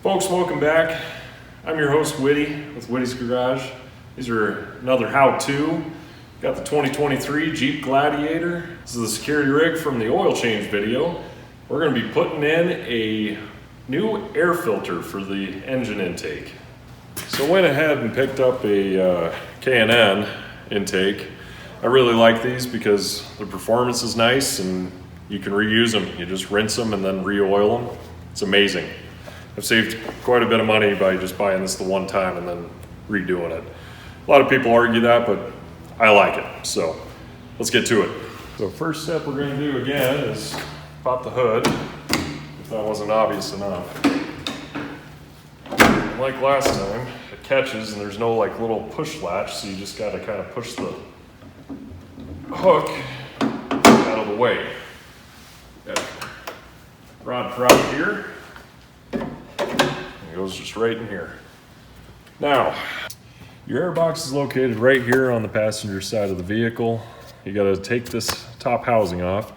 Folks, welcome back. I'm your host, Whitty, with Whitty's Garage. These are another how-to. Got the 2023 Jeep Gladiator. This is the security rig from the oil change video. We're going to be putting in a new air filter for the engine intake. So I went ahead and picked up a K&N intake. I really like these because the performance is nice and you can reuse them. You just rinse them and then re-oil them. It's amazing. I've saved quite a bit of money by just buying this the one time and then redoing it. A lot of people argue that, but I like it. So let's get to it. So first step we're going to do again is pop the hood, if that wasn't obvious enough. And like last time, it catches and there's no like little push latch, so you just got to kind of push the hook out of the way. Got rod prop here. It goes just right in here. Now, your air box is located right here on the passenger side of the vehicle. You got to take this top housing off,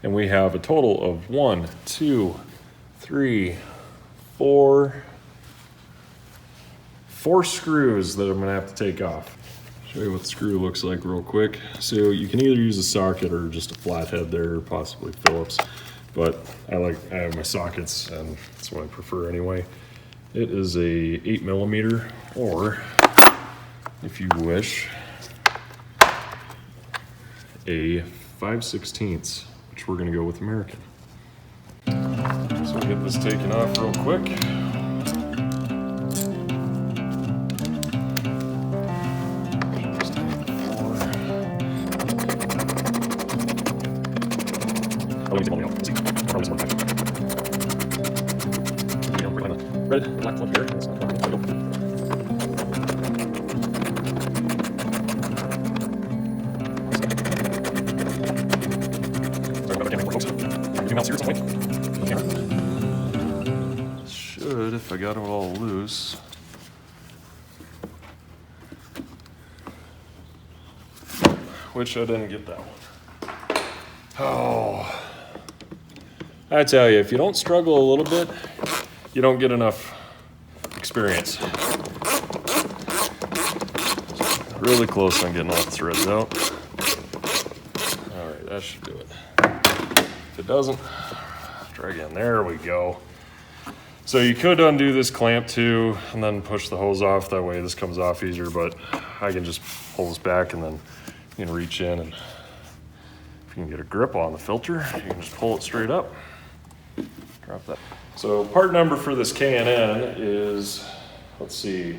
and we have a total of 1, 2, 3, 4 screws that I'm going to have to take off. Show you what the screw looks like real quick. So you can either use a socket or just a flathead there, or possibly Phillips. But I have my sockets, and that's what I prefer anyway. It is a 8mm, or if you wish, a 5/16, which we're going to go with American. So we'll get this taken off real quick. Red, black plug here. Should, if I got it all loose. Which I didn't get that one. Oh. I tell you, if you don't struggle a little bit, you don't get enough experience. Really close on getting all the threads out. All right, that should do it. If it doesn't, try again. There we go. So you could undo this clamp too and then push the hose off. That way this comes off easier, but I can just pull this back and then you can reach in, and if you can get a grip on the filter, you can just pull it straight up. Drop that. So part number for this K&N is, let's see,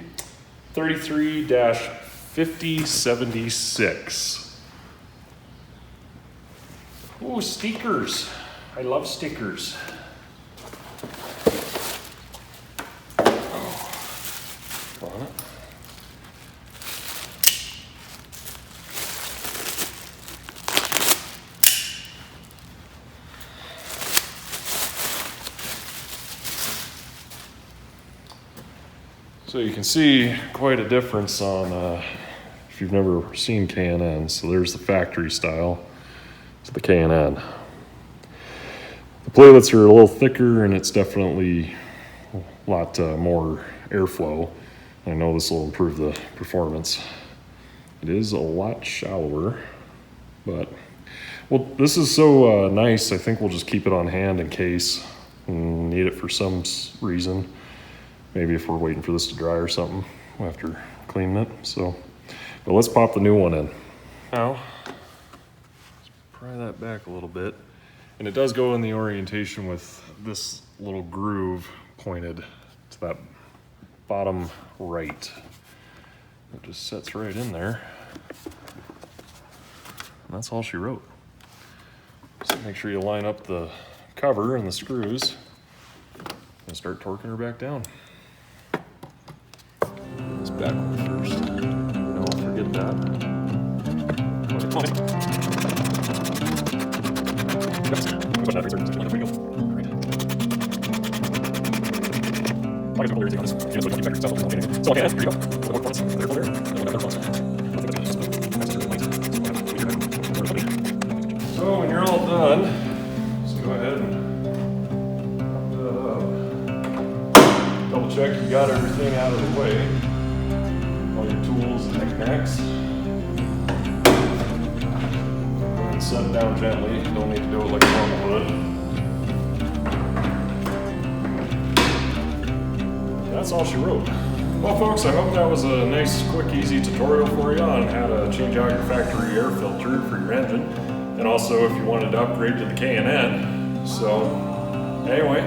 33-5076. Ooh, stickers. I love stickers. Oh, on it. So you can see quite a difference on, if you've never seen K&N. So there's the factory style to the K&N. The playlets are a little thicker, and it's definitely a lot more airflow. I know this will improve the performance. It is a lot shallower, but well, this is so nice. I think we'll just keep it on hand in case we need it for some reason. Maybe if we're waiting for this to dry or something after cleaning it. So, but let's pop the new one in. Now, let's pry that back a little bit. And it does go in the orientation with this little groove pointed to that bottom right. It just sets right in there. And that's all she wrote. So make sure you line up the cover and the screws and start torquing her back down. This back one first. Don't forget that. So when you're all done, just go ahead and pop that up. check you got everything out of the way. All your tools and knickknacks. And set it down gently. You don't need to do it like a normal hood. That's all she wrote. Well folks, I hope that was a nice, quick, easy tutorial for you on how to change out your factory air filter for your engine. And also if you wanted to upgrade to the K&N. So anyway,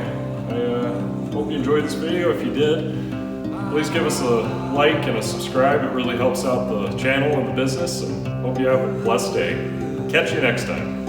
I hope you enjoyed this video. If you did, please give us a like and a subscribe. It really helps out the channel and the business. And hope you have a blessed day. Catch you next time.